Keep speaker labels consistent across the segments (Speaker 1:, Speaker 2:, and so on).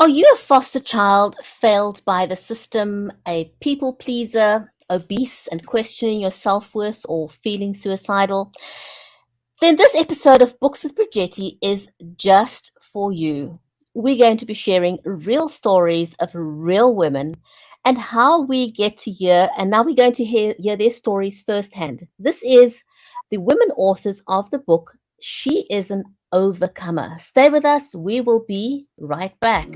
Speaker 1: Are you a foster child failed by the system, a people pleaser, obese and questioning your self-worth or feeling suicidal? Then this episode of Books with Bridgetti is just for you. We're going to be sharing real stories of real women and how we get to hear, and now we're going to hear their stories firsthand. This is the women authors of the book, She is an Overcomer. Stay with us. We will be right back.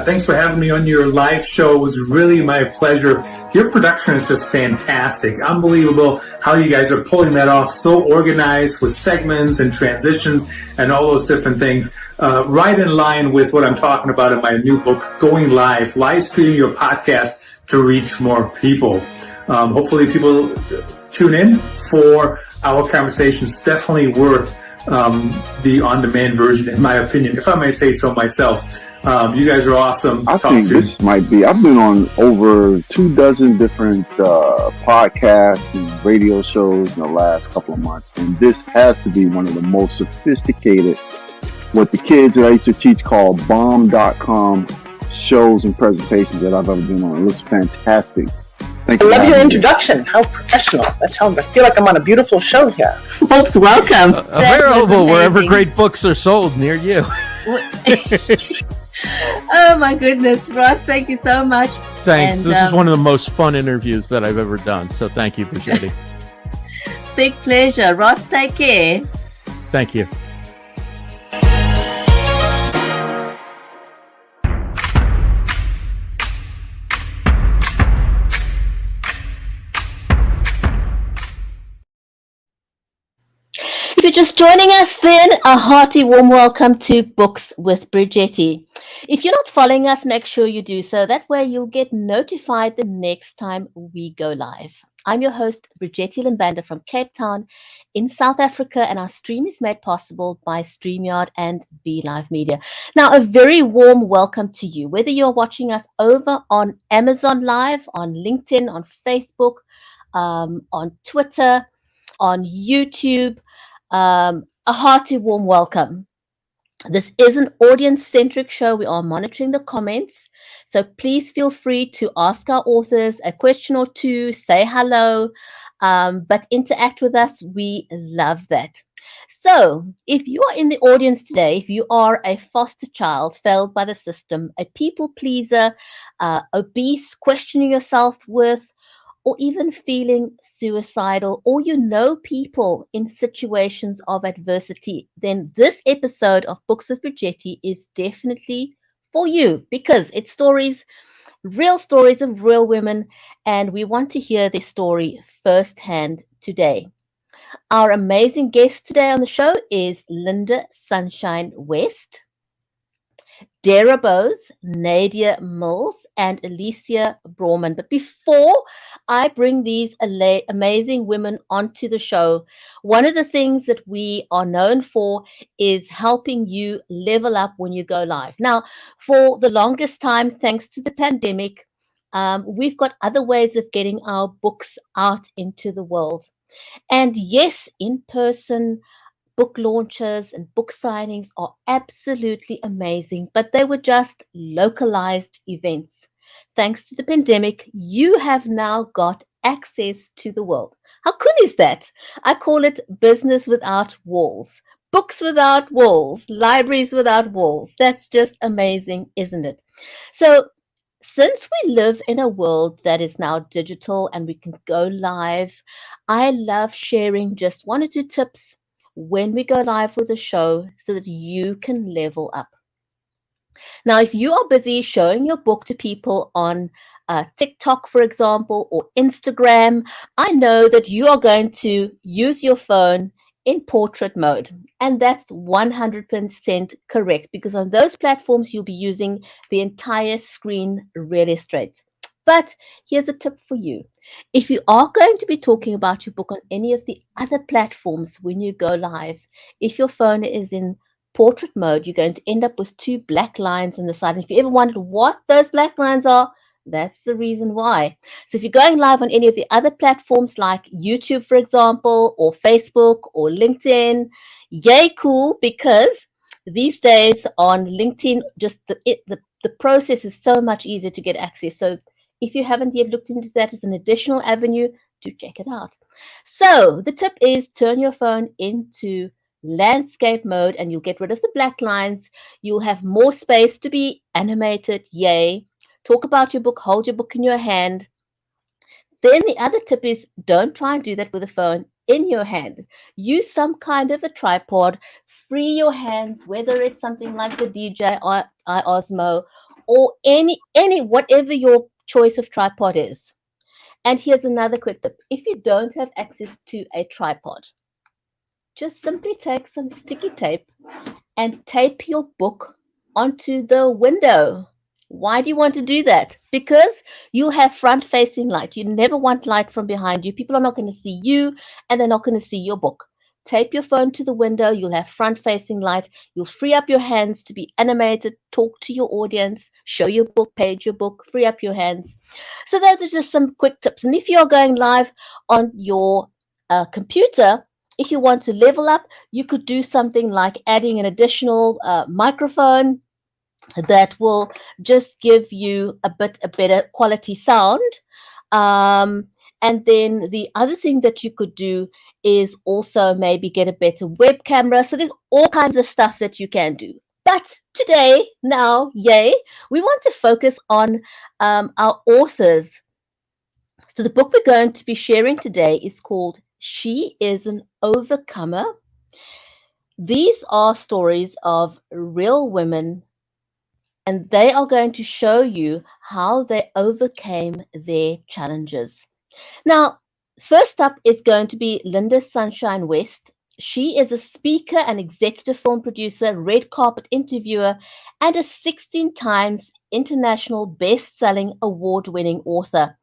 Speaker 2: Thanks for having me on your live show. It was really my pleasure. Your production is just fantastic. Unbelievable how you guys are pulling that off. So organized with segments and transitions and all those different things. Right in line with what I'm talking about in my new book, Going Live, live streaming your podcast to reach more people. Hopefully people tune in for our conversations. Definitely worth the on-demand version, in my opinion, if I may say so myself. You guys are awesome.
Speaker 3: I think this might be, I've been on over 24 different podcasts and radio shows in the last couple of months, and this has to be one of the most sophisticated, what the kids that I used to teach call bomb.com shows and presentations that I've ever been on. It looks fantastic.
Speaker 4: I love your introduction. How professional. That sounds, I feel like I'm on a beautiful show here. Folks, welcome.
Speaker 5: Available wherever great books are sold near you.
Speaker 1: Oh my goodness, Ross, thank you so much.
Speaker 5: Thanks. And, this is one of the most fun interviews that I've ever done. So thank you, Bridgetti.
Speaker 1: Big pleasure. Ross, take care.
Speaker 5: Thank you.
Speaker 1: If you're just joining us, then a hearty warm welcome to Books with Bridgetti. If you're not following us, make sure you do so. That way you'll get notified the next time we go live. I'm your host, Bridgetti.Live from Cape Town in South Africa, and our stream is made possible by StreamYard and Live Media. Now, a very warm welcome to you, whether you're watching us over on Amazon Live, on LinkedIn, on Facebook, on Twitter, on YouTube. A hearty warm welcome. This is an audience-centric show. We are monitoring the comments. So please feel free to ask our authors a question or two, say hello, but interact with us. We love that. So if you are in the audience today, if you are a foster child failed by the system, a people pleaser, obese, questioning your self-worth, or even feeling suicidal, or you know people in situations of adversity, then this episode of Books with Bridgetti is definitely for you, because it's real stories of real women, and we want to hear their story firsthand today. Our amazing guest today on the show is Lynda Sunshine West, Dara Bose, Nadia Mills, and Alicia Brauman. But before I bring these amazing women onto the show, one of the things that we are known for is helping you level up when you go live. Now, for the longest time, thanks to the pandemic, we've got other ways of getting our books out into the world. And yes, in-person book launches and book signings are absolutely amazing, but they were just localized events. Thanks to the pandemic, you have now got access to the world. How cool is that? I call it business without walls. Books without walls, libraries without walls. That's just amazing, isn't it? So since we live in a world that is now digital and we can go live, I love sharing just 1 or 2 tips when we go live with the show so that you can level up. Now, if you are busy showing your book to people on TikTok, for example, or Instagram, I know that you are going to use your phone in portrait mode. And that's 100% correct because on those platforms, you'll be using the entire screen really straight. But here's a tip for you. If you are going to be talking about your book on any of the other platforms when you go live, if your phone is in portrait mode, you're going to end up with two black lines on the side. And if you ever wondered what those black lines are, that's the reason why. So if you're going live on any of the other platforms like YouTube, for example, or Facebook or LinkedIn, yay, cool, because these days on LinkedIn, just the process is so much easier to get access. So if you haven't yet looked into that as an additional avenue, do check it out. So the tip is turn your phone into landscape mode and you'll get rid of the black lines. You'll have more space to be animated. Yay. Talk about your book, hold your book in your hand. Then the other tip is don't try and do that with a phone in your hand. Use some kind of a tripod. Free your hands, whether it's something like the DJI Osmo or any whatever your choice of tripod is. And here's another quick tip. If you don't have access to a tripod, just simply take some sticky tape and tape your book onto the window. Why do you want to do that? Because you have front facing light. You never want light from behind you. People are not going to see you and they're not going to see your book. Tape your phone to the window. You'll have front facing light. You'll free up your hands to be animated, talk to your audience, show your book, page your book, free up your hands. So, those are just some quick tips. And if you're going live on your computer, if you want to level up, you could do something like adding an additional microphone that will just give you a better quality sound. Um, and then the other thing that you could do is also maybe get a better web camera. So there's all kinds of stuff that you can do. But today, now, yay, we want to focus on our authors. So the book we're going to be sharing today is called She is an Overcomer. These are stories of real women, and they are going to show you how they overcame their challenges. Now, first up is going to be Lynda Sunshine West. She is a speaker and executive film producer, red carpet interviewer, and a 16 times international best-selling award-winning author.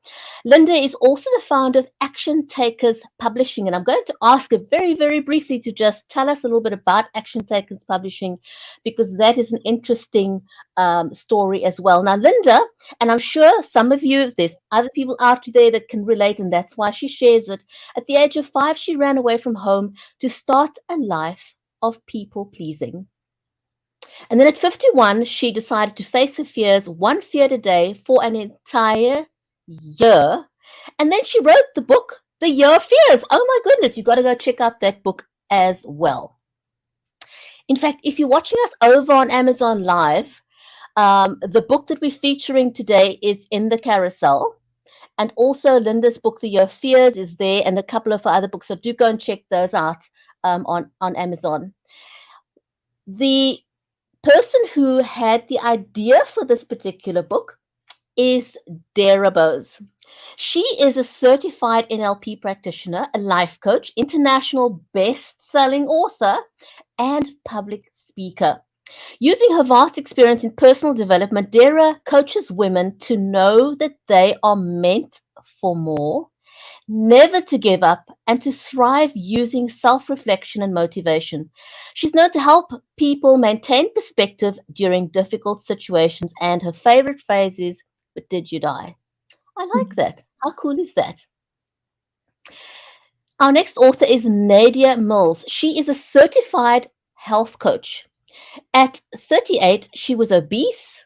Speaker 1: Lynda is also the founder of Action Takers Publishing, and I'm going to ask her very, very briefly to just tell us a little bit about Action Takers Publishing because that is an interesting story as well. Now, Lynda, and I'm sure some of you, there's other people out there that can relate, and that's why she shares it. At the age of 5, she ran away from home to start a life of people pleasing. And then at 51, she decided to face her fears, one fear a day, for an entire year. And then she wrote the book, The Year of Fears. Oh my goodness, you've got to go check out that book as well. In fact, if you're watching us over on Amazon Live, the book that we're featuring today is in the carousel. And also Lynda's book, The Year of Fears, is there, and a couple of other books. So do go and check those out on Amazon. The person who had the idea for this particular book is Dara Bose. She is a certified NLP practitioner, a life coach, international best-selling author, and public speaker. Using her vast experience in personal development, Dara coaches women to know that they are meant for more, never to give up, and to thrive using self-reflection and motivation. She's known to help people maintain perspective during difficult situations, and her favorite phrase is, "But did you die?" I like that. How cool is that? Our next author is Nadia Mills. She is a certified health coach. At 38, she was obese,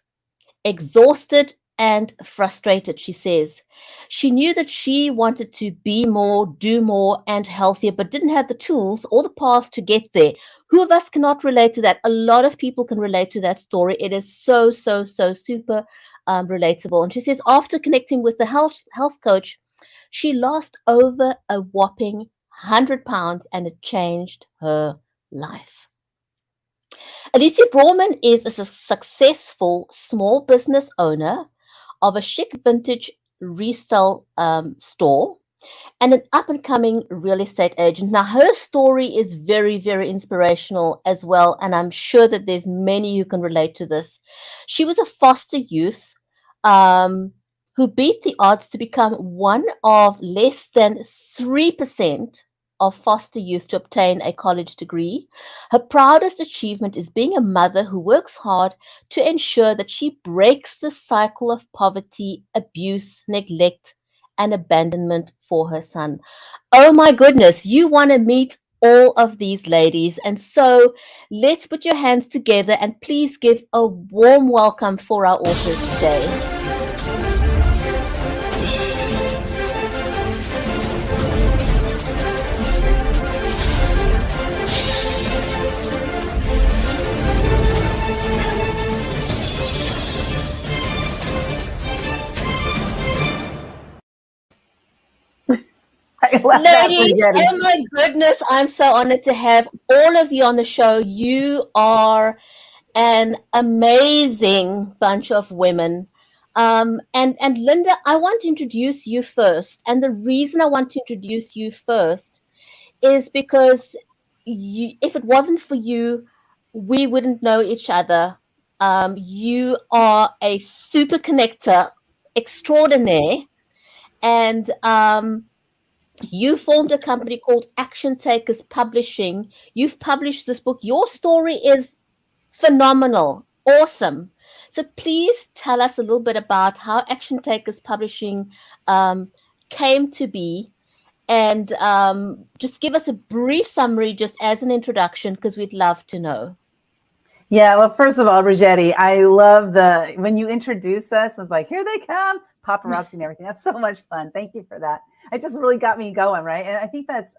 Speaker 1: exhausted, and frustrated, she says. She knew that she wanted to be more, do more, and healthier, but didn't have the tools or the path to get there. Who of us cannot relate to that? A lot of people can relate to that story. It is so, so, so super relatable. And she says after connecting with the health coach, she lost over a whopping 100 pounds and it changed her life. Alicia Brawman is a successful small business owner of a chic vintage resale store and an up and coming real estate agent. Now, her story is very, very inspirational as well, and I'm sure that there's many who can relate to this. She was a foster youth um, who beat the odds to become one of less than 3% of foster youth to obtain a college degree. Her proudest achievement is being a mother who works hard to ensure that she breaks the cycle of poverty, abuse, neglect, and abandonment for her son. Oh my goodness, you want to meet all of these ladies. And so let's put your hands together and please give a warm welcome for our authors today.
Speaker 4: I love that,
Speaker 1: Ladies,
Speaker 4: Bridgetti.
Speaker 1: oh my goodness, I'm so honored to have all of you on the show. You are an amazing bunch of women. And Lynda, I want to introduce you first. And the reason I want to introduce you first is because if it wasn't for you, we wouldn't know each other. You are a super connector extraordinaire. And you formed a company called Action Takers Publishing. You've published this book. Your story is phenomenal, awesome. So please tell us a little bit about how Action Takers Publishing came to be, and just give us a brief summary just as an introduction, because we'd love to know.
Speaker 6: Yeah, well, first of all, Bridgetti, I love when you introduce us, it's like, here they come, paparazzi and everything. That's so much fun. Thank you for that. It just really got me going, right? And I think that's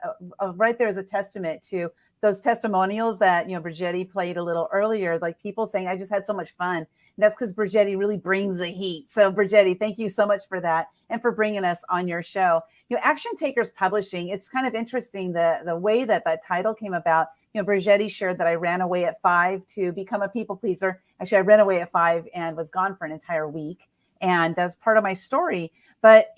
Speaker 6: right there is a testament to those testimonials that, Bridgetti played a little earlier, like people saying, I just had so much fun. And that's because Bridgetti really brings the heat. So Bridgetti, thank you so much for that and for bringing us on your show. Action Takers Publishing, it's kind of interesting the way that title came about. Bridgetti shared that I ran away at 5 to become a people pleaser. Actually, I ran away at 5 and was gone for an entire week. And that's part of my story. But,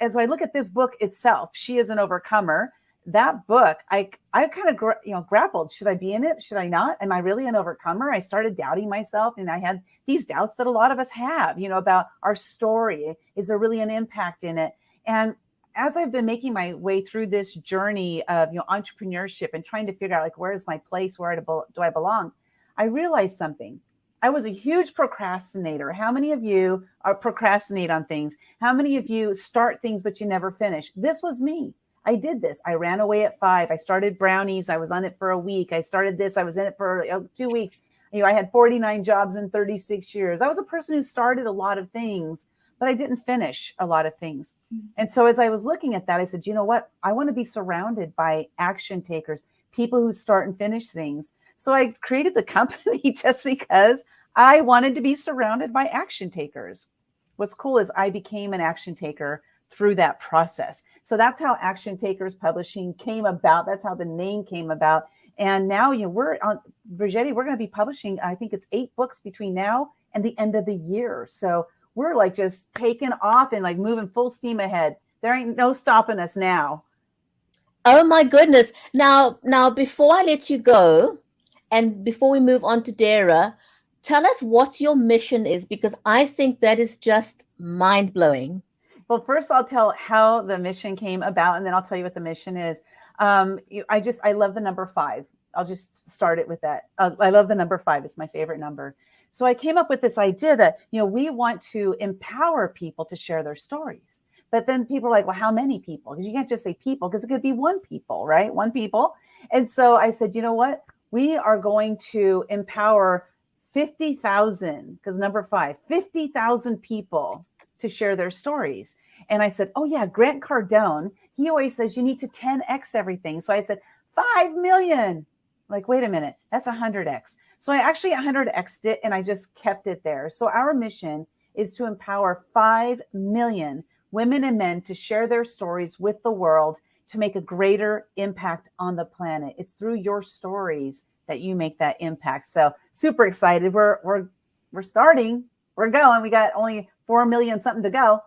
Speaker 6: as I look at this book itself, She is an Overcomer. That book, I kind of, grappled. Should I be in it? Should I not? Am I really an overcomer? I started doubting myself, and I had these doubts that a lot of us have, about our story. Is there really an impact in it? And as I've been making my way through this journey of entrepreneurship and trying to figure out like where is my place, where do I belong, I realized something. I was a huge procrastinator. How many of you procrastinate on things? How many of you start things but you never finish? This was me. I did this. I ran away at 5. I started brownies. I was on it for a week. I started this. I was in it for 2 weeks. I had 49 jobs in 36 years. I was a person who started a lot of things, but I didn't finish a lot of things. And so as I was looking at that, I said, you know what? I want to be surrounded by action takers, people who start and finish things. So I created the company just because I wanted to be surrounded by action takers. What's cool is I became an action taker through that process. So that's how Action Takers Publishing came about. That's how the name came about. And now we're on Bridgetti, we're going to be publishing, I think it's 8 books between now and the end of the year. So we're like just taking off and like moving full steam ahead. There ain't no stopping us now.
Speaker 1: Oh my goodness. Now, before I let you go, and before we move on to Dara, tell us what your mission is, because I think that is just mind-blowing.
Speaker 6: Well, first I'll tell how the mission came about, and then I'll tell you what the mission is. I love the number 5. I'll just start it with that. I love the number 5. It's my favorite number. So I came up with this idea that, we want to empower people to share their stories. But then people are like, well, how many people? Because you can't just say people, because it could be one people, right? One people. And so I said, you know what? We are going to empower 50,000, because number 5, 50,000 people to share their stories. And I said, oh yeah, Grant Cardone, he always says you need to 10x everything. So I said, 5 million. Like, wait a minute, that's 100x. So I actually 100x'd it, and I just kept it there. So our mission is to empower 5 million women and men to share their stories with the world to make a greater impact on the planet. It's through your stories that you make that impact. So super excited. We're starting. We're going. We got only 4 million something to go.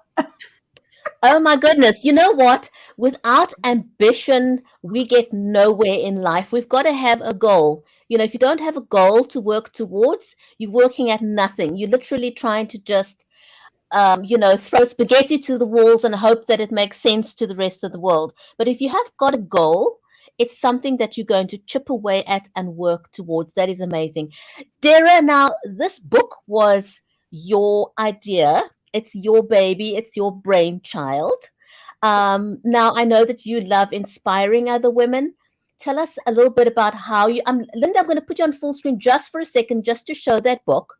Speaker 1: Oh my goodness. You know what? Without ambition, we get nowhere in life. We've got to have a goal. You know, if you don't have a goal to work towards, you're working at nothing. You're literally trying to just, throw spaghetti to the walls and hope that it makes sense to the rest of the world. But if you have got a goal, it's something that you're going to chip away at and work towards. That is amazing. Dara, now this book was your idea. It's your baby. It's your brainchild. Now I know that you love inspiring other women. Tell us a little bit about how you. Linda, I'm going to put you on full screen just for a second, just to show that book.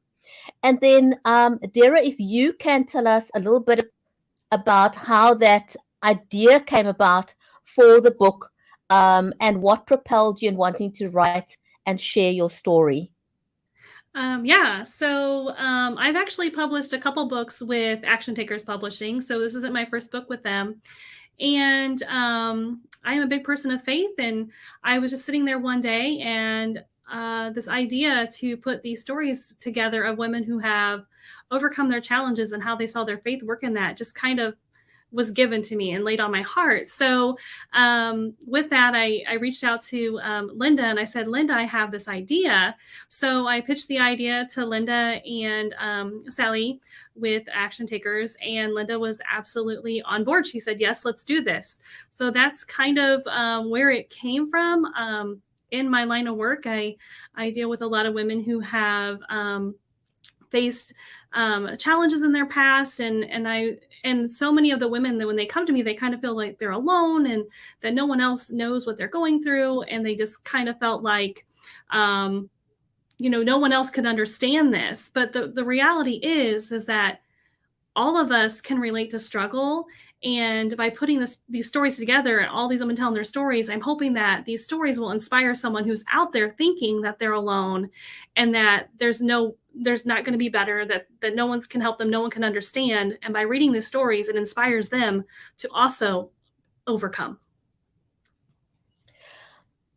Speaker 1: And then, Dara, if you can tell us a little bit about how that idea came about for the book, and what propelled you in wanting to write and share your story.
Speaker 7: I've actually published a couple books with Action Takers Publishing. So this isn't my first book with them. And I am a big person of faith. And I was just sitting there one day, and this idea to put these stories together of women who have overcome their challenges and how they saw their faith work in that just kind of was given to me and laid on my heart. So with that, I reached out to Lynda, and I said, Lynda, I have this idea. So I pitched the idea to Lynda and Sally with Action Takers, and Lynda was absolutely on board. She said, yes, let's do this. So that's kind of where it came from. In my line of work, I deal with a lot of women who have faced challenges in their past, and so many of the women that when they come to me, they kind of feel like they're alone and that no one else knows what they're going through, and they just kind of felt like no one else could understand this. But the reality is that all of us can relate to struggle. And by putting these stories together and all these women telling their stories, I'm hoping that these stories will inspire someone who's out there thinking that they're alone and that there's not going to be better, that no one can help them, no one can understand. And by reading these stories, it inspires them to also overcome.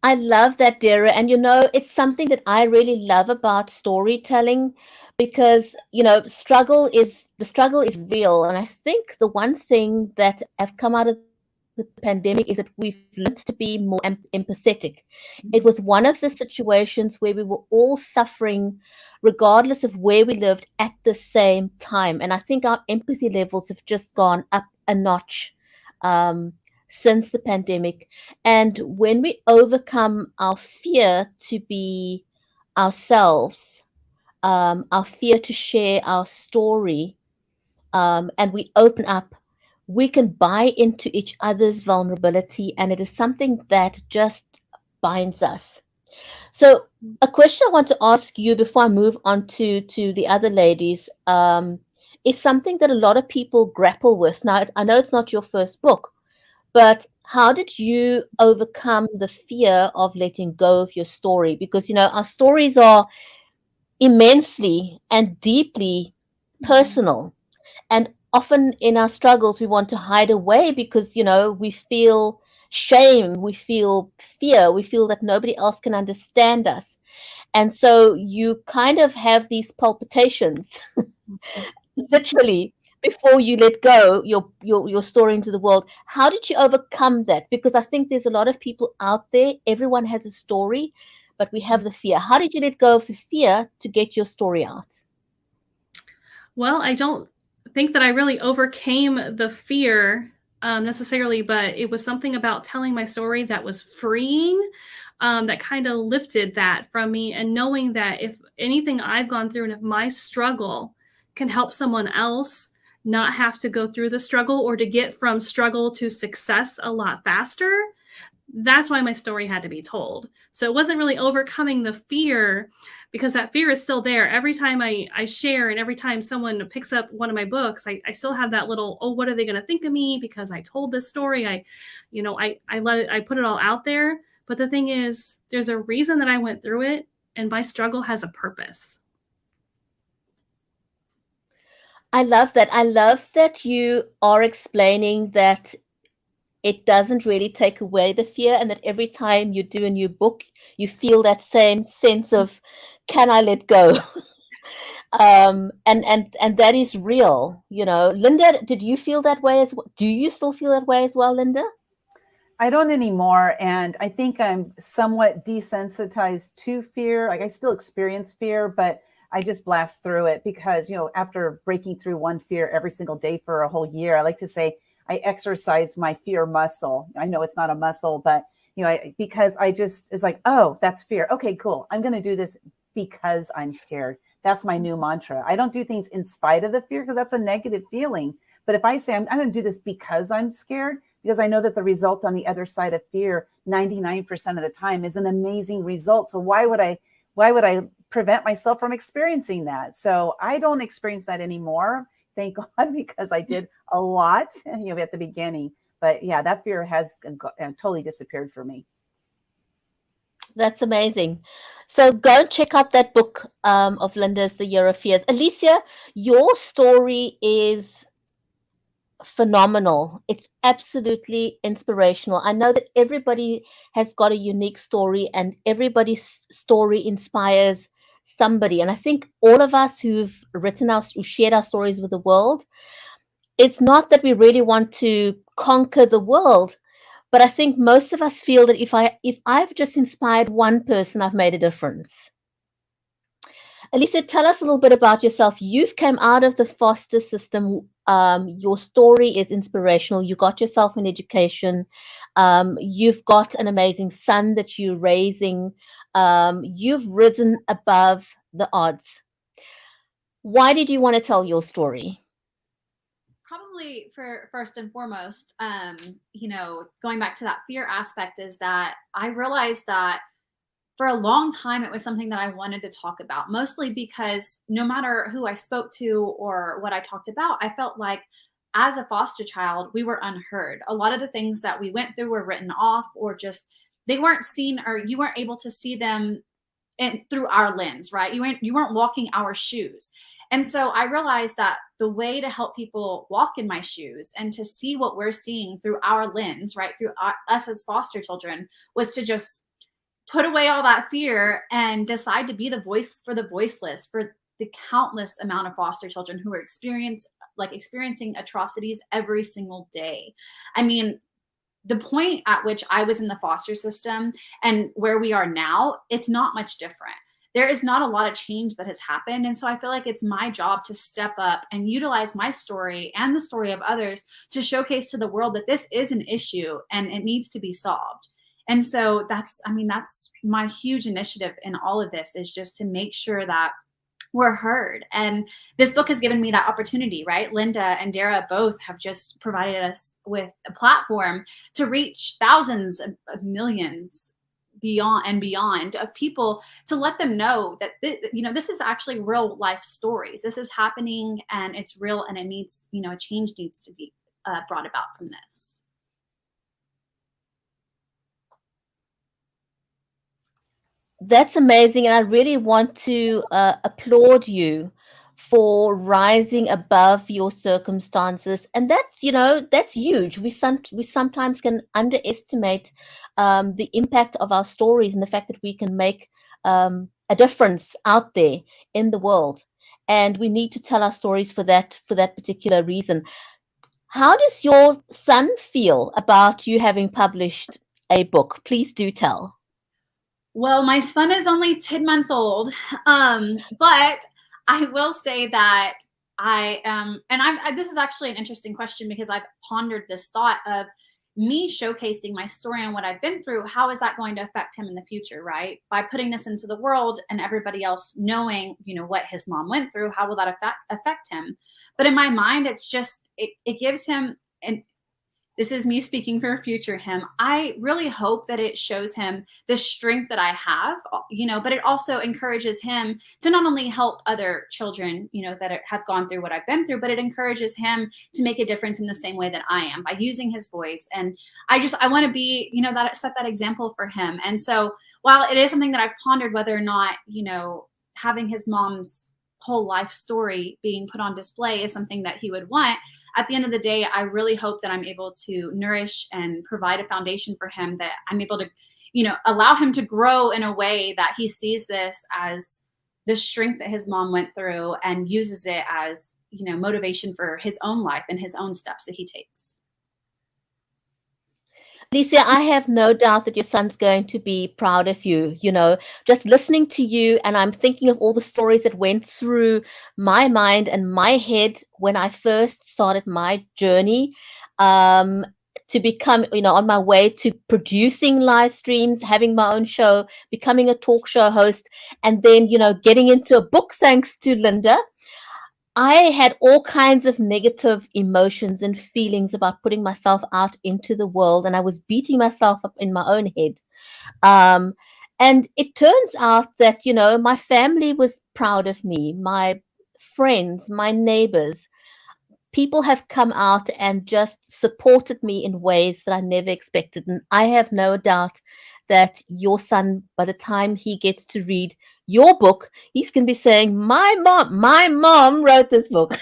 Speaker 1: I love that, Dara. And it's something that I really love about storytelling, because, the struggle is real. And I think the one thing that have come out of the pandemic is that we've learned to be more empathetic. It was one of the situations where we were all suffering, regardless of where we lived, at the same time. And I think our empathy levels have just gone up a notch. Since the pandemic. And when we overcome our fear to be ourselves, our fear to share our story, and we open up, we can buy into each other's vulnerability, and it is something that just binds us. So, a question I want to ask you before I move on to the other ladies, is something that a lot of people grapple with. Now, I know it's not your first book, but how did you overcome the fear of letting go of your story? Because, our stories are immensely and deeply personal. And often in our struggles, we want to hide away because, we feel shame, we feel fear, we feel that nobody else can understand us. And so you kind of have these palpitations, literally, before you let go your story into the world. How did you overcome that? Because I think there's a lot of people out there, everyone has a story, but we have the fear. How did you let go of the fear to get your story out?
Speaker 7: Well, I don't think that I really overcame the fear necessarily, but it was something about telling my story that was freeing, that kind of lifted that from me, and knowing that if anything I've gone through and if my struggle can help someone else not have to go through the struggle or to get from struggle to success a lot faster, that's why my story had to be told. So it wasn't really overcoming the fear, because that fear is still there. Every time I share and every time someone picks up one of my books, I still have that little, oh, what are they going to think of me? Because I told this story. I put it all out there. But the thing is, there's a reason that I went through it, and my struggle has a purpose.
Speaker 1: I love that. I love that you are explaining that it doesn't really take away the fear, and that every time you do a new book, you feel that same sense of, can I let go? And that is real, you know. Lynda, did you feel that way as well? Do you still feel that way as well, Lynda?
Speaker 6: I don't anymore. And I think I'm somewhat desensitized to fear. Like I still experience fear, but I just blast through it because, you know, after breaking through one fear every single day for a whole year, I like to say I exercised my fear muscle. I know it's not a muscle, but, you know, because I just, it's like, oh, that's fear. Okay, cool. I'm going to do this because I'm scared. That's my new mantra. I don't do things in spite of the fear because that's a negative feeling. But if I say I'm going to do this because I'm scared, because I know that the result on the other side of fear 99% of the time is an amazing result. So why would I prevent myself from experiencing that? So I don't experience that anymore. Thank God, because I did a lot, you know, at the beginning. But yeah, that fear has totally disappeared for me.
Speaker 1: That's amazing. So go and check out that book of Lynda's, The Year of Fears. Alicia, your story is phenomenal. It's absolutely inspirational. I know that everybody has got a unique story, and everybody's story inspires somebody. And I think all of us who've who shared our stories with the world, it's not that we really want to conquer the world, but I think most of us feel that if I've just inspired one person, I've made a difference. Elisa, tell us a little bit about yourself. You've come out of the foster system. Your story is inspirational. You got yourself an education. You've got an amazing son that you're raising. You've risen above the odds. Why did you want to tell your story?
Speaker 8: Probably for first and foremost, you know, going back to that fear aspect, is that I realized that for a long time it was something that I wanted to talk about, mostly because no matter who I spoke to or what I talked about, I felt like as a foster child, we were unheard. A lot of the things that we went through were written off, or just they weren't seen, or you weren't able to see them through our lens, right? You weren't walking our shoes. And so I realized that the way to help people walk in my shoes and to see what we're seeing through our lens, right, through us as foster children, was to just put away all that fear and decide to be the voice for the voiceless, for the countless amount of foster children who are experiencing atrocities every single day. I mean, the point at which I was in the foster system and where we are now, it's not much different. There is not a lot of change that has happened. And so I feel like it's my job to step up and utilize my story and the story of others to showcase to the world that this is an issue and it needs to be solved. And so that's my huge initiative in all of this, is just to make sure that we're heard. And this book has given me that opportunity, right? Lynda and Dara both have just provided us with a platform to reach thousands of millions beyond of people, to let them know that this is actually real life stories. This is happening and it's real, and it needs, a change needs to be brought about from this.
Speaker 1: That's amazing, and I really want to applaud you for rising above your circumstances. And that's huge. We sometimes can underestimate the impact of our stories, and the fact that we can make a difference out there in the world. And we need to tell our stories for that particular reason. How does your son feel about you having published a book? Please do tell.
Speaker 8: Well, my son is only 10 months old, but I will say that I am, and this is actually an interesting question, because I've pondered this thought of me showcasing my story and what I've been through. How is that going to affect him in the future, right? By putting this into the world and everybody else knowing, what his mom went through, how will that affect him? But in my mind, it's just, it gives him an, this is me speaking for future him. I really hope that it shows him the strength that I have, but it also encourages him to not only help other children, that have gone through what I've been through, but it encourages him to make a difference in the same way that I am, by using his voice. And I want to be, set that example for him. And so while it is something that I've pondered, whether or not, having his mom's whole life story being put on display is something that he would want. At the end of the day, I really hope that I'm able to nourish and provide a foundation for him, that I'm able to, allow him to grow in a way that he sees this as the strength that his mom went through and uses it as, motivation for his own life and his own steps that he takes.
Speaker 1: Alicia, I have no doubt that your son's going to be proud of you. Just listening to you, and I'm thinking of all the stories that went through my mind and my head when I first started my journey to become, on my way to producing live streams, having my own show, becoming a talk show host, and then, getting into a book thanks to Lynda. I had all kinds of negative emotions and feelings about putting myself out into the world, and I was beating myself up in my own head. And it turns out that, my family was proud of me, my friends, my neighbors. People have come out and just supported me in ways that I never expected. And I have no doubt that your son, by the time he gets to read your book, he's going to be saying, my mom wrote this book.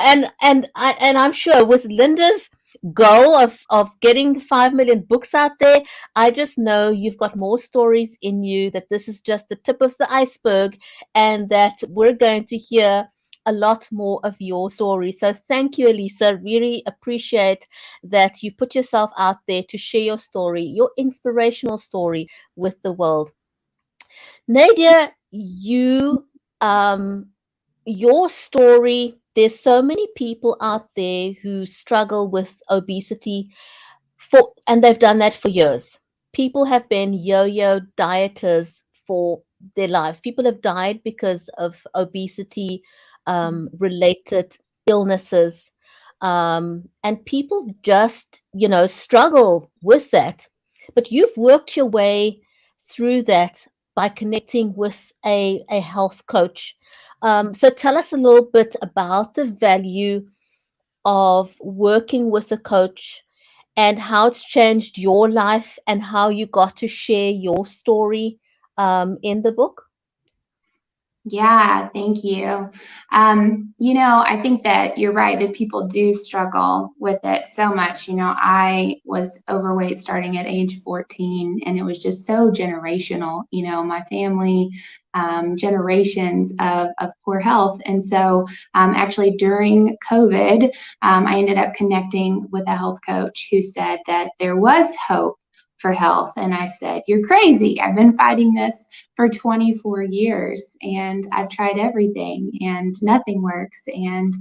Speaker 1: And I'm sure with Lynda's goal of getting 5 million books out there, I just know you've got more stories in you, that this is just the tip of the iceberg, and that we're going to hear a lot more of your story. So thank you, Elisa. Really appreciate that you put yourself out there to share your story, your inspirational story with the world. Nadia, your story, there's so many people out there who struggle with obesity and they've done that for years. People have been yo-yo dieters for their lives. People have died because of obesity related illnesses. And people just, struggle with that. But you've worked your way through that by connecting with a health coach. So tell us a little bit about the value of working with a coach and how it's changed your life and how you got to share your story in the book.
Speaker 9: Yeah, thank you. I think that you're right that people do struggle with it so much. I was overweight starting at age 14, and it was just so generational. My family, generations of poor health. And so actually during COVID, I ended up connecting with a health coach who said that there was hope for health. And I said, "You're crazy. I've been fighting this for 24 years and I've tried everything and nothing works. And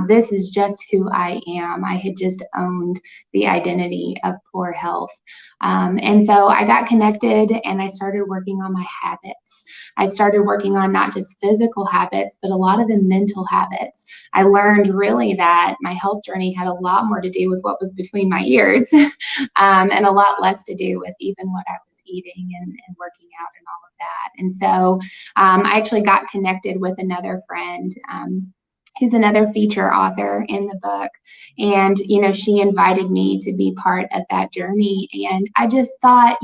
Speaker 9: this is just who I am." I had just owned the identity of poor health. And so I got connected and I started working on my habits. I started working on not just physical habits, but a lot of the mental habits. I learned really that my health journey had a lot more to do with what was between my ears and a lot less to do with even what I was eating and working out and all of that. And so I actually got connected with another friend who's another feature author in the book. And, she invited me to be part of that journey. And I just thought,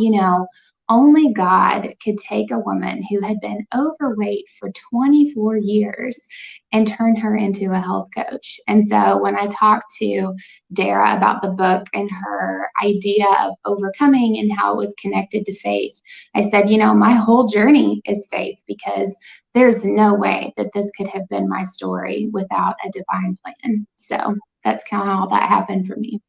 Speaker 9: only God could take a woman who had been overweight for 24 years and turn her into a health coach. And so when I talked to Dara about the book and her idea of overcoming and how it was connected to faith, I said, my whole journey is faith, because there's no way that this could have been my story without a divine plan. So that's kind of how that happened for me.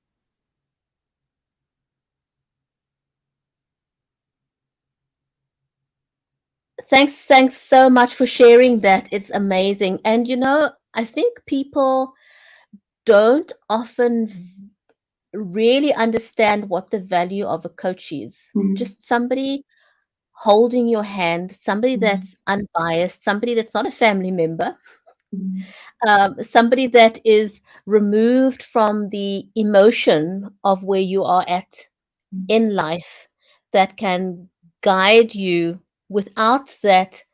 Speaker 1: Thanks so much for sharing that. It's amazing. And I think people don't often really understand what the value of a coach is.
Speaker 9: Mm-hmm.
Speaker 1: Just somebody holding your hand, somebody that's unbiased, somebody that's not a family member, somebody that is removed from the emotion of where you are at in life, that can guide you without that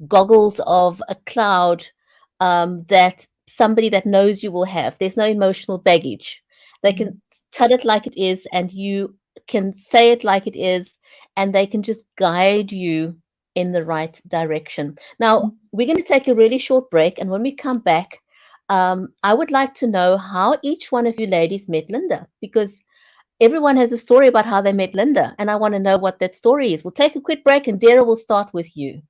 Speaker 1: goggles of a cloud that somebody that knows you will have. There's no emotional baggage. They can tell it like it is, and you can say it like it is, and they can just guide you in the right direction. Now, we're going to take a really short break. And when we come back, I would like to know how each one of you ladies met Lynda, because everyone has a story about how they met Lynda, and I want to know what that story is. We'll take a quick break, and Dara will start with you.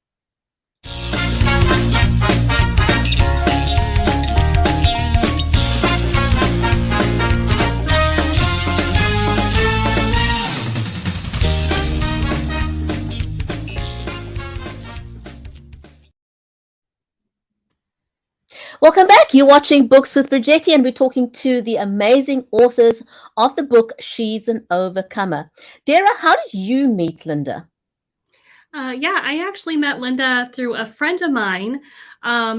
Speaker 1: Welcome back. You're watching Books with Bridgetti, and we're talking to the amazing authors of the book, She's an Overcomer. Dara, how did you meet Lynda?
Speaker 7: Yeah, I actually met Lynda through a friend of mine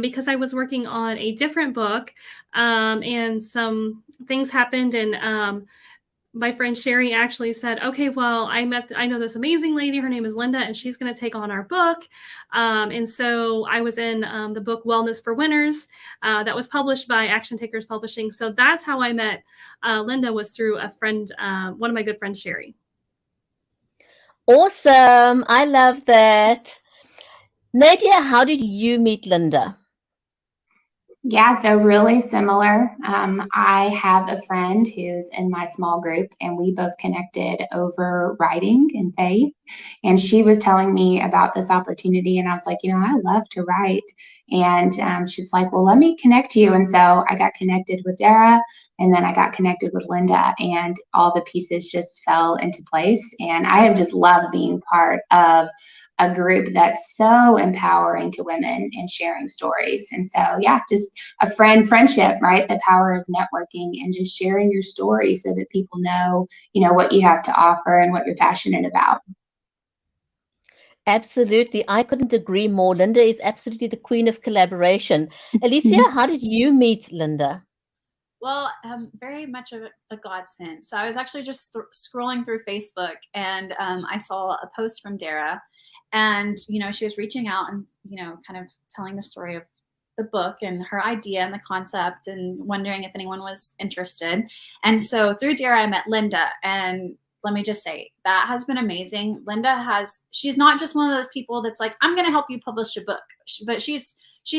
Speaker 7: because I was working on a different book and some things happened, and my friend Sherry actually said, okay, well, I know this amazing lady. Her name is Lynda, and she's going to take on our book. And so I was in the book Wellness for Winners that was published by Action Takers Publishing. So that's how I met Lynda, was through a friend, one of my good friends, Sherry.
Speaker 1: Awesome. I love that. Nadia, how did you meet Lynda?
Speaker 9: Yeah, so really similar. I have a friend who's in my small group, and we both connected over writing and faith. And she was telling me about this opportunity, and I was like, I love to write. And she's like, well, let me connect you. And so I got connected with Dara, and then I got connected with Lynda, and all the pieces just fell into place. And I have just loved being part of a group that's so empowering to women and sharing stories. And so, yeah, just a friendship, right? The power of networking and just sharing your story so that people know, what you have to offer and what you're passionate about.
Speaker 1: Absolutely. I couldn't agree more. Lynda is absolutely the queen of collaboration. Alicia, how did you meet Lynda?
Speaker 8: Well, very much of a godsend. So I was actually just scrolling through Facebook, and I saw a post from Dara, and she was reaching out and kind of telling the story of the book and her idea and the concept, and wondering if anyone was interested. And so through Dara, I met Lynda, and let me just say that has been amazing. Lynda she's not just one of those people that's like, I'm going to help you publish a book, but she's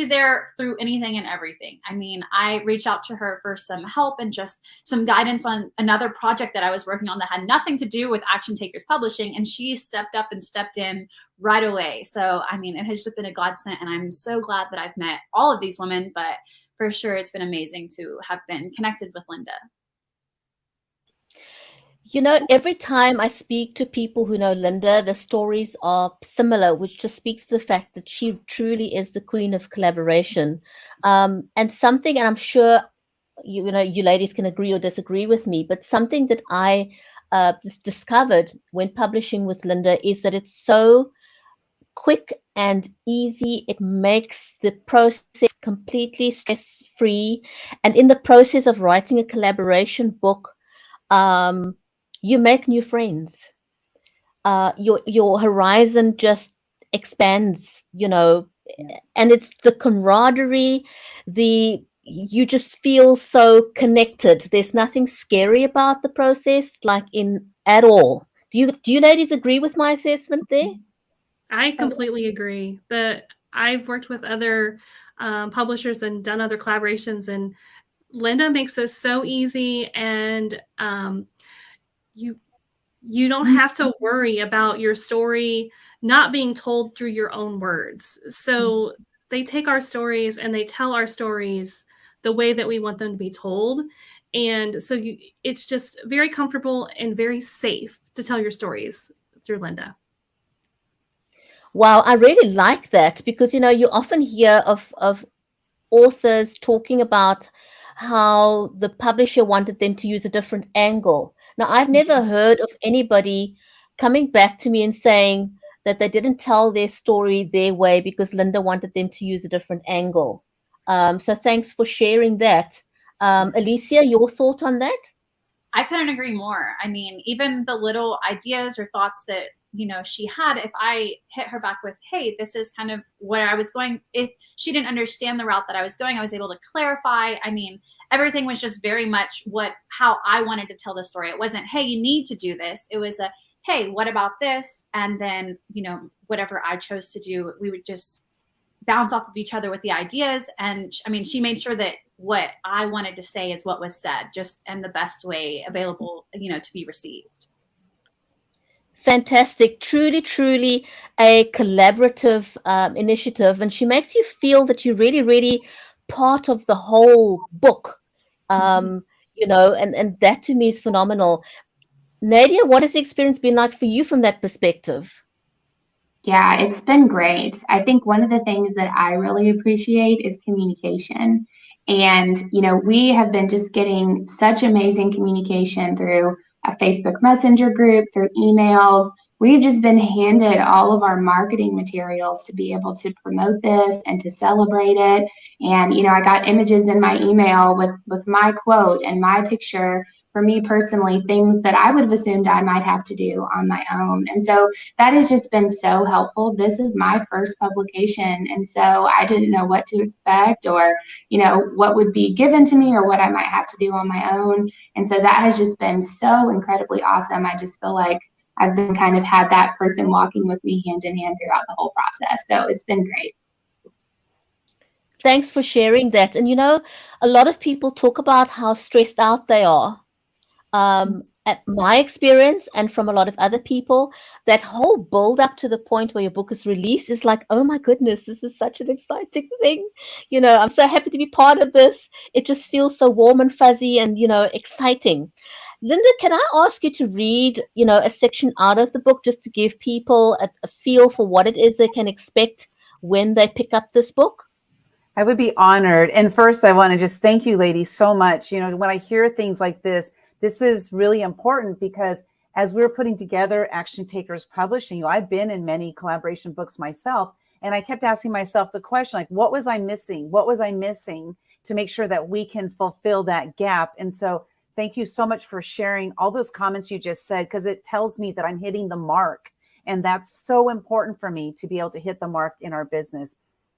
Speaker 8: there through anything and everything. I mean, I reached out to her for some help and just some guidance on another project that I was working on that had nothing to do with Action Takers Publishing, and she stepped up and stepped in right away. So, I mean, it has just been a godsend, and I'm so glad that I've met all of these women, but for sure it's been amazing to have been connected with Lynda.
Speaker 1: Every time I speak to people who know Lynda, the stories are similar, which just speaks to the fact that she truly is the queen of collaboration. And I'm sure you ladies can agree or disagree with me, but something that I discovered when publishing with Lynda is that it's so quick and easy. It makes the process completely stress-free. And in the process of writing a collaboration book, you make new friends. Your horizon just expands, and it's the camaraderie, you just feel so connected. There's nothing scary about the process, at all. Do you ladies agree with my assessment there?
Speaker 7: I completely agree. But I've worked with other publishers and done other collaborations, and Lynda makes this so easy, and you don't have to worry about your story not being told through your own words. So they take our stories and they tell our stories the way that we want them to be told. And so it's just very comfortable and very safe to tell your stories through Lynda.
Speaker 1: Wow, I really like that, because you often hear of authors talking about how the publisher wanted them to use a different angle. Now, I've never heard of anybody coming back to me and saying that they didn't tell their story their way because Lynda wanted them to use a different angle. So thanks for sharing that. Alicia, your thought on that?
Speaker 8: I couldn't agree more. I mean, even the little ideas or thoughts that she had, if I hit her back with, hey, this is kind of where I was going, if she didn't understand the route that I was going, I was able to clarify. I mean, everything was just very much how I wanted to tell the story. It wasn't, hey, you need to do this. It was hey, what about this? And then, whatever I chose to do, we would just bounce off of each other with the ideas. And I mean, she made sure that what I wanted to say is what was said, just in the best way available, to be received.
Speaker 1: Fantastic. Truly, truly a collaborative initiative. And she makes you feel that you're really, really part of the whole book. And that to me is phenomenal. Nadia, what has the experience been like for you from that perspective?
Speaker 9: Yeah, it's been great. I think one of the things that I really appreciate is communication. And, we have been just getting such amazing communication through a Facebook Messenger group, through emails. We've just been handed all of our marketing materials to be able to promote this and to celebrate it. And, I got images in my email with my quote and my picture. For me personally, things that I would have assumed I might have to do on my own. And so that has just been so helpful. This is my first publication, and so I didn't know what to expect or, what would be given to me or what I might have to do on my own. And so that has just been so incredibly awesome. I just feel like I've been kind of had that person walking with me hand in hand throughout the whole process. So it's been great.
Speaker 1: Thanks for sharing that. And a lot of people talk about how stressed out they are. At my experience and from a lot of other people, that whole build up to the point where your book is released is like, oh my goodness, this is such an exciting thing. I'm so happy to be part of this. It just feels so warm and fuzzy and, exciting. Lynda, can I ask you to read, a section out of the book just to give people a feel for what it is they can expect when they pick up this book?
Speaker 6: I would be honored. And first, I want to just thank you, ladies, so much. When I hear things like this is really important because as we're putting together Action Takers Publishing, I've been in many collaboration books myself, and I kept asking myself the question, like, what was I missing? What was I missing to make sure that we can fulfill that gap? And so thank you so much for sharing all those comments you just said, because it tells me that I'm hitting the mark. And that's so important for me to be able to hit the mark in our business.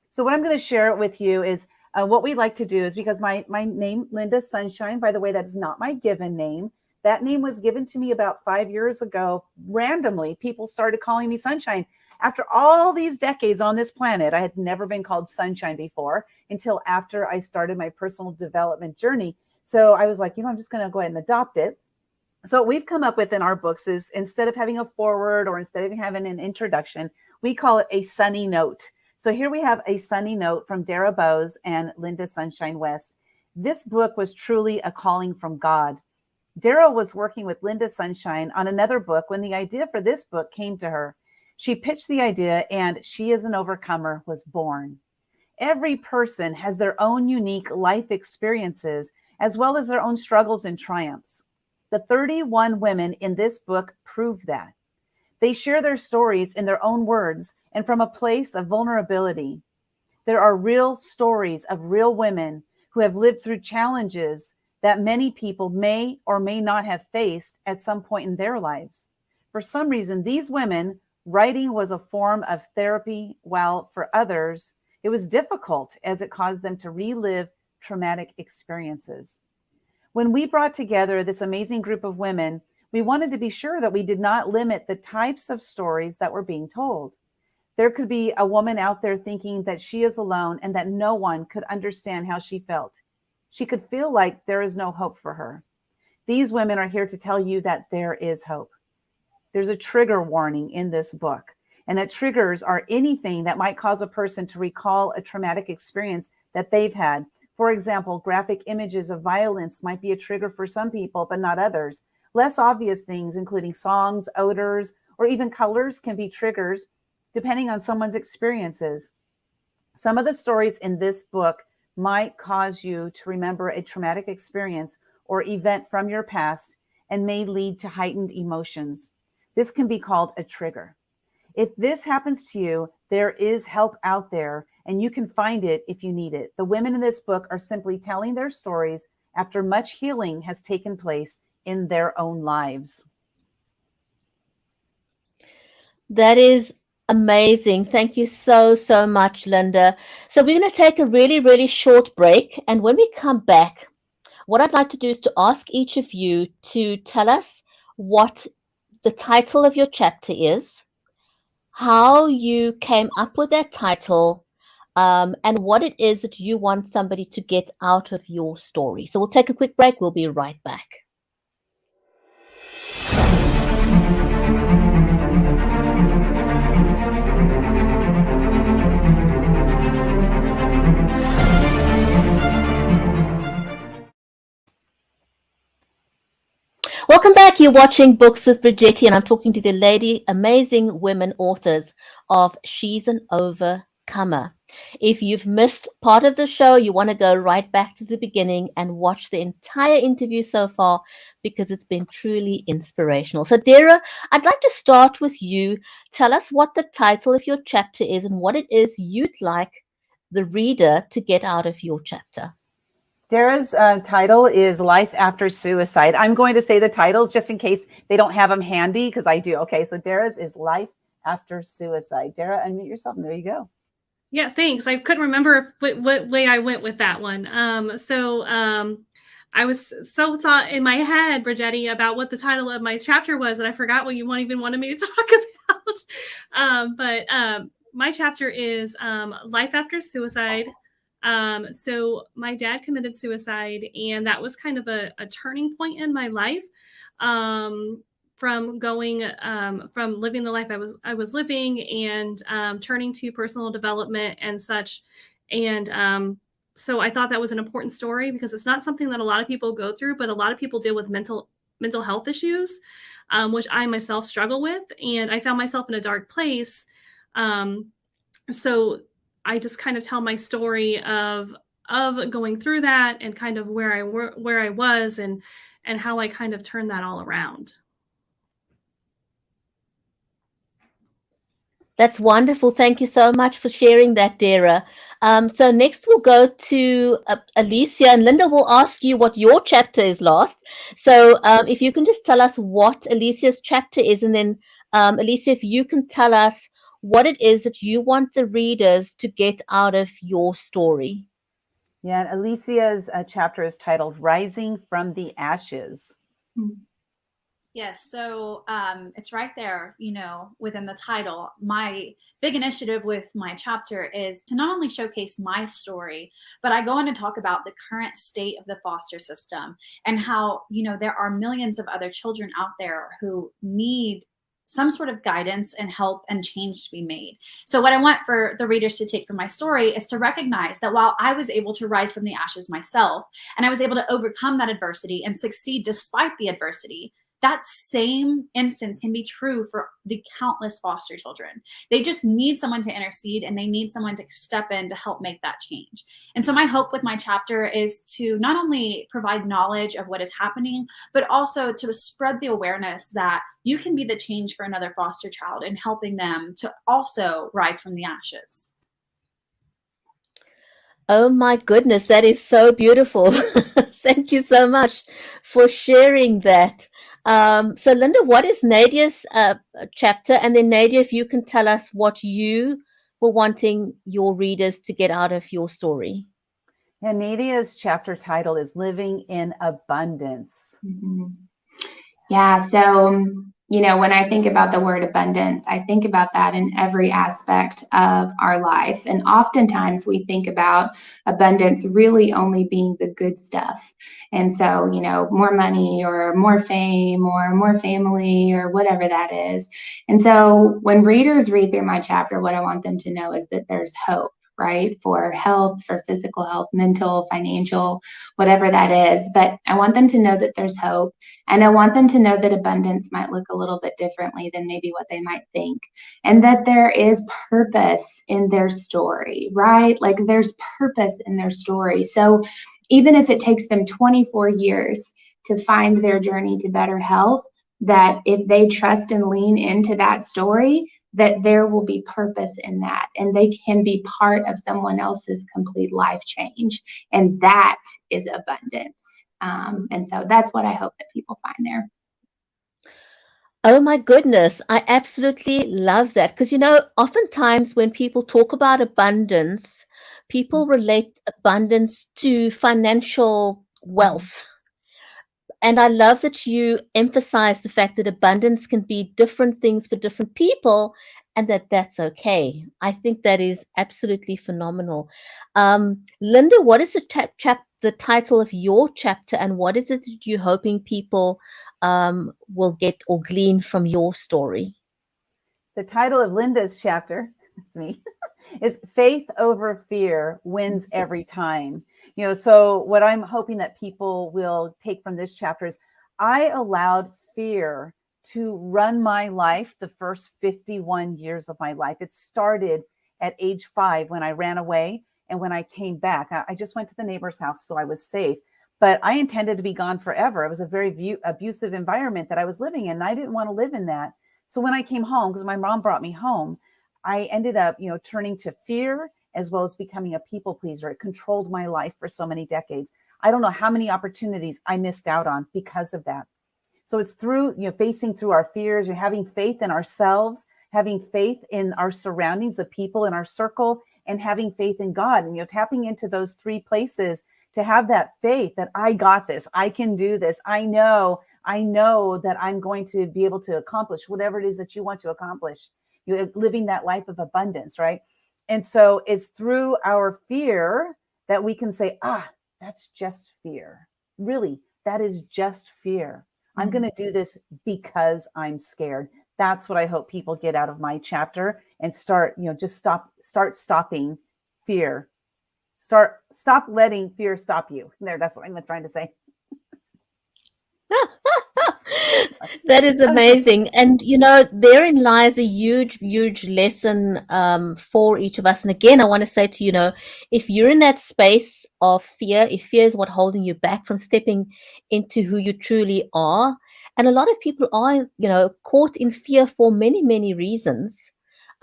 Speaker 6: So what I'm going to share with you is what we like to do is, because my name, Lynda Sunshine, by the way, that is not my given name. That name was given to me about 5 years ago. Randomly, people started calling me Sunshine. After all these decades on this planet, I had never been called Sunshine before until after I started my personal development journey. So I was like, I'm just going to go ahead and adopt it. So what we've come up with in our books is, instead of having a foreword or instead of having an introduction, we call it a sunny note. So here we have a sunny note from Dara Bose and Lynda Sunshine West. This book was truly a calling from God. Dara was working with Lynda Sunshine on another book when the idea for this book came to her. She pitched the idea, and She is an Overcomer was born. Every person has their own unique life experiences, as well as their own struggles and triumphs. The 31 women in this book prove that. They share their stories in their own words and from a place of vulnerability. There are real stories of real women who have lived through challenges that many people may or may not have faced at some point in their lives. For some reason, these women, writing was a form of therapy, while for others, it was difficult as it caused them to relive traumatic experiences. When we brought together this amazing group of women, we wanted to be sure that we did not limit the types of stories that were being told. There could be a woman out there thinking that she is alone and that no one could understand how she felt. She could feel like there is no hope for her. These women are here to tell you that there is hope. There's a trigger warning in this book, and that triggers are anything that might cause a person to recall a traumatic experience that they've had. For example, graphic images of violence might be a trigger for some people, but not others. Less obvious things, including songs, odors, or even colors, can be triggers depending on someone's experiences. Some of the stories in this book might cause you to remember a traumatic experience or event from your past and may lead to heightened emotions. This can be called a trigger. If this happens to you, there is help out there, and you can find it if you need it. The women in this book are simply telling their stories after much healing has taken place in their own lives.
Speaker 1: That is amazing. Thank you so, so much, Lynda. So we're going to take a really, really short break. And when we come back, what I'd like to do is to ask each of you to tell us what the title of your chapter is, how you came up with that title, and what it is that you want somebody to get out of your story. So we'll take a quick break. We'll be right back. Welcome back. You're watching Books with Bridgetti, and I'm talking to the amazing women authors of She's an Overcomer. If you've missed part of the show, you want to go right back to the beginning and watch the entire interview so far, because it's been truly inspirational. So, Dara, I'd like to start with you. Tell us what the title of your chapter is and what it is you'd like the reader to get out of your chapter.
Speaker 6: Dara's title is Life After Suicide. I'm going to say the titles just in case they don't have them handy, because I do. Okay, so Dara's is Life After Suicide. Dara, unmute yourself, and there you go.
Speaker 7: Yeah, thanks. I couldn't remember what way I went with that one. I was so thought in my head, Bridgetti, about what the title of my chapter was, and I forgot what you even wanted me to talk about. My chapter is Life After Suicide. So my dad committed suicide, and that was kind of a turning point in my life. From living the life I was living, and turning to personal development and such. And so I thought that was an important story, because it's not something that a lot of people go through, but a lot of people deal with mental health issues, which I myself struggle with. And I found myself in a dark place. So I just kind of tell my story of going through that, and kind of where I was, and how I kind of turned that all around.
Speaker 1: That's wonderful. Thank you so much for sharing that, Dara. So next we'll go to Alicia, and Lynda will ask you what your chapter is last. So if you can just tell us what Alicia's chapter is, and then Alicia, if you can tell us what it is that you want the readers to get out of your story.
Speaker 6: Yeah, and Alicia's chapter is titled Rising from the Ashes.
Speaker 8: Yes, so it's right there, within the title. My big initiative with my chapter is to not only showcase my story, but I go in to talk about the current state of the foster system, and how, there are millions of other children out there who need some sort of guidance and help and change to be made. So what I want for the readers to take from my story is to recognize that while I was able to rise from the ashes myself, and I was able to overcome that adversity and succeed despite the adversity, that same instance can be true for the countless foster children. They just need someone to intercede, and they need someone to step in to help make that change. And so my hope with my chapter is to not only provide knowledge of what is happening, but also to spread the awareness that you can be the change for another foster child, and helping them to also rise from the ashes.
Speaker 1: Oh my goodness, that is so beautiful. Thank you so much for sharing that. So Lynda, what is Nadia's chapter? And then Nadia, if you can tell us what you were wanting your readers to get out of your story.
Speaker 6: Yeah, Nadia's chapter title is Living in Abundance.
Speaker 9: Yeah, so when I think about the word abundance, I think about that in every aspect of our life. And oftentimes we think about abundance really only being the good stuff. And so, more money or more fame or more family or whatever that is. And so when readers read through my chapter, what I want them to know is that there's hope, right? For health, for physical health, mental, financial, whatever that is. But I want them to know that there's hope. And I want them to know that abundance might look a little bit differently than maybe what they might think. And that there is purpose in their story, right? Like there's purpose in their story. So even if it takes them 24 years to find their journey to better health, that if they trust and lean into that story, that there will be purpose in that, and they can be part of someone else's complete life change. And that is abundance. And so that's what I hope that people find there.
Speaker 1: Oh my goodness, I absolutely love that. Because, oftentimes when people talk about abundance, people relate abundance to financial wealth. and I love that you emphasize the fact that abundance can be different things for different people, and that that's okay. I think that is absolutely phenomenal. Lynda, what is the title of your chapter, and what is it that you're hoping people will get or glean from your story?
Speaker 6: The title of Lynda's chapter, that's me, is Faith Over Fear Wins Every Time. So what I'm hoping that people will take from this chapter is I allowed fear to run my life the first 51 years of my life. It started at age 5 when I ran away, and when I came back, I just went to the neighbor's house, so I was safe. But I intended to be gone forever. It was a very abusive environment that I was living in, and I didn't want to live in that. So when I came home, because my mom brought me home, I ended up, turning to fear as well as becoming a people pleaser. It controlled my life for so many decades. I don't know how many opportunities I missed out on because of that. So it's through, facing through our fears, having faith in ourselves, having faith in our surroundings, the people in our circle, and having faith in God. And, tapping into those 3 places to have that faith that I got this, I can do this. I know that I'm going to be able to accomplish whatever it is that you want to accomplish. You're living that life of abundance, right? And so it's through our fear that we can say, that's just fear. Really, that is just fear. I'm going to do this because I'm scared. That's what I hope people get out of my chapter, and start, start stopping fear. Stop letting fear stop you. There, that's what I'm trying to say.
Speaker 1: That is amazing. And, therein lies a huge, huge lesson for each of us. And again, I want to say to you, if you're in that space of fear, if fear is what holding you back from stepping into who you truly are, and a lot of people are, caught in fear for many, many reasons.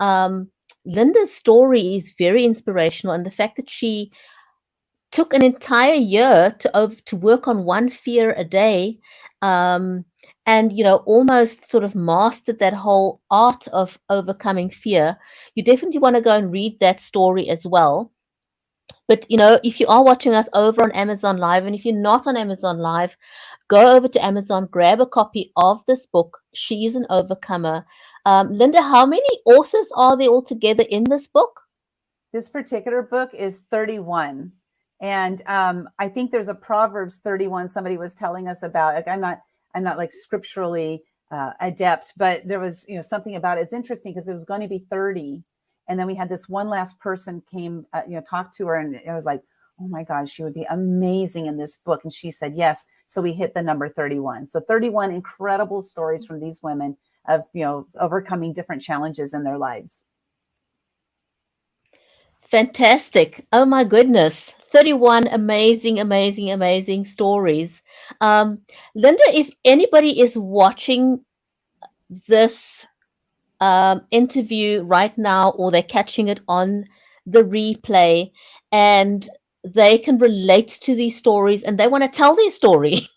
Speaker 1: Lynda's story is very inspirational, and the fact that she took an entire year to work on one fear a day, and almost sort of mastered that whole art of overcoming fear. You definitely want to go and read that story as well. But if you are watching us over on Amazon Live, and if you're not on Amazon Live, go over to Amazon, grab a copy of this book, She's an Overcomer. Lynda, how many authors are there altogether in this book?
Speaker 6: This particular book is 31. And I think there's a Proverbs 31 somebody was telling us about. Like, I'm not like scripturally adept, but there was something about it. It's interesting because it was going to be 30, and then we had this one last person came talk to her, and it was like, oh my gosh, she would be amazing in this book, and she said yes. So we hit the number 31. So 31 incredible stories from these women of overcoming different challenges in their lives.
Speaker 1: Fantastic. Oh my goodness. 31 amazing, amazing, amazing stories. Lynda, if anybody is watching this interview right now, or they're catching it on the replay, and they can relate to these stories and they want to tell their story,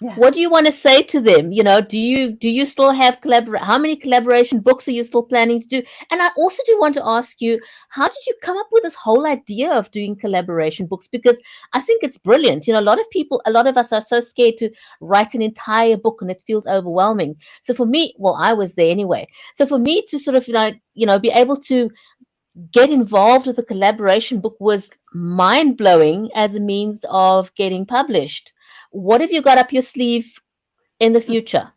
Speaker 6: Yeah.
Speaker 1: what do you want to say to them? Do you still have how many collaboration books are you still planning to do? And I also do want to ask you, how did you come up with this whole idea of doing collaboration books? Because I think it's brilliant. A lot of us are so scared to write an entire book, and it feels overwhelming. So for me, well, I was there anyway. So for me to sort of be able to get involved with a collaboration book was mind-blowing as a means of getting published. What have you got up your sleeve in the future?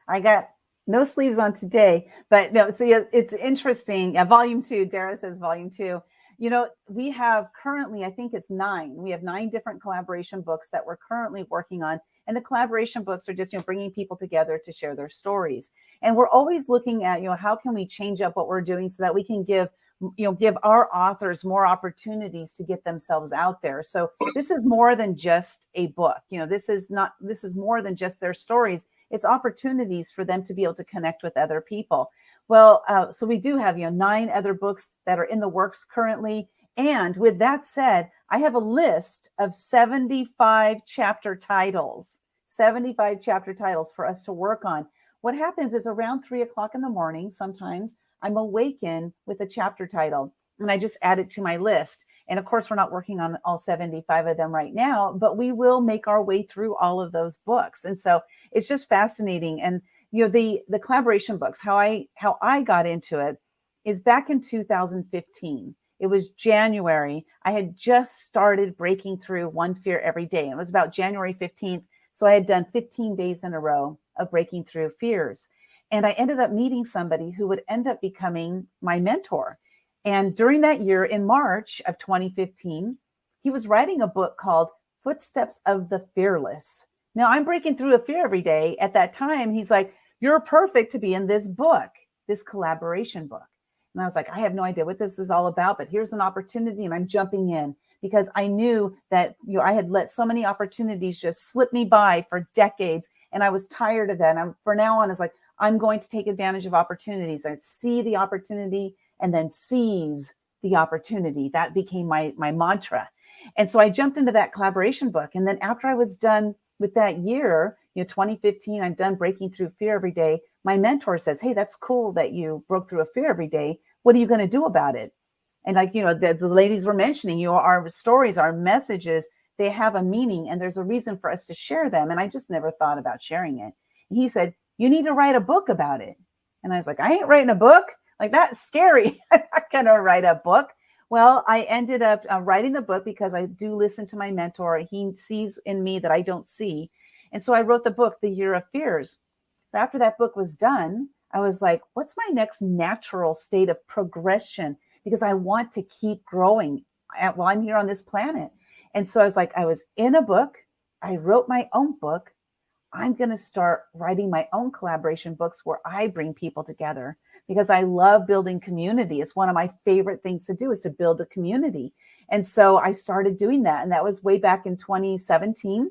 Speaker 6: I got no sleeves on today, but no, it's interesting. Volume 2, Dara says volume 2. We have currently, I think it's 9. We have 9 different collaboration books that we're currently working on. And the collaboration books are just, bringing people together to share their stories. And we're always looking at, how can we change up what we're doing so that we can give our authors more opportunities to get themselves out there. So this is more than just a book. This is more than just their stories. It's opportunities for them to be able to connect with other people. Well, so we do have, 9 other books that are in the works currently. And with that said, I have a list of 75 chapter titles for us to work on. What happens is around 3:00 in the morning, sometimes I'm awakened with a chapter title, and I just add it to my list. And of course, we're not working on all 75 of them right now, but we will make our way through all of those books. And so it's just fascinating. And the collaboration books, how I got into it is back in 2015. It was January. I had just started breaking through One Fear Every Day. And it was about January 15th. So I had done 15 days in a row of breaking through fears. And I ended up meeting somebody who would end up becoming my mentor. And during that year, in March of 2015, he was writing a book called Footsteps of the Fearless. Now, I'm breaking through a fear every day. At that time, he's like, you're perfect to be in this book, this collaboration book. And I was like, I have no idea what this is all about, but here's an opportunity and I'm jumping in because I knew that I had let so many opportunities just slip me by for decades. And I was tired of that. And for now on, it's like, I'm going to take advantage of opportunities. I see the opportunity and then seize the opportunity. That became my mantra. And so I jumped into that collaboration book. And then after I was done with that year, 2015, I'm done breaking through fear every day. My mentor says, hey, that's cool that you broke through a fear every day. What are you going to do about it? And like, the ladies were mentioning, our stories, our messages, they have a meaning and there's a reason for us to share them. And I just never thought about sharing it. And he said, you need to write a book about it. And I was like, I ain't writing a book. Like, that's scary. I'm not going to write a book. Well, I ended up writing the book because I do listen to my mentor. He sees in me that I don't see. And so I wrote the book, The Year of Fears. But after that book was done, I was like, what's my next natural state of progression? Because I want to keep growing while I'm here on this planet. And so I was like, I was in a book. I wrote my own book. I'm going to start writing my own collaboration books where I bring people together because I love building community. It's one of my favorite things to do is to build a community. And so I started doing that. And that was way back in 2017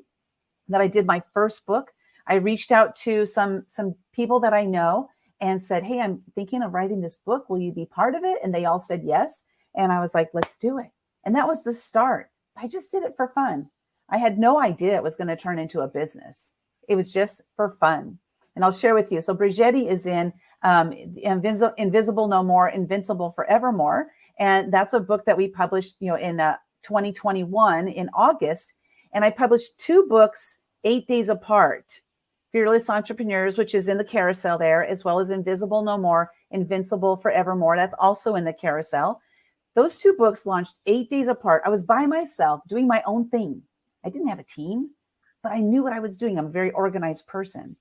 Speaker 6: that I did my first book. I reached out to some people that I know and said, hey, I'm thinking of writing this book. Will you be part of it? And they all said yes. And I was like, let's do it. And that was the start. I just did it for fun. I had no idea it was going to turn into a business. It was just for fun. And I'll share with you. So Bridgetti is in Invisible No More, Invincible Forevermore. And that's a book that we published, in 2021 in August. And I published 2 books 8 days apart. Fearless Entrepreneurs, which is in the carousel there, as well as Invisible No More, Invincible Forevermore. That's also in the carousel. Those 2 books launched 8 days apart. I was by myself doing my own thing. I didn't have a team, but I knew what I was doing. I'm a very organized person.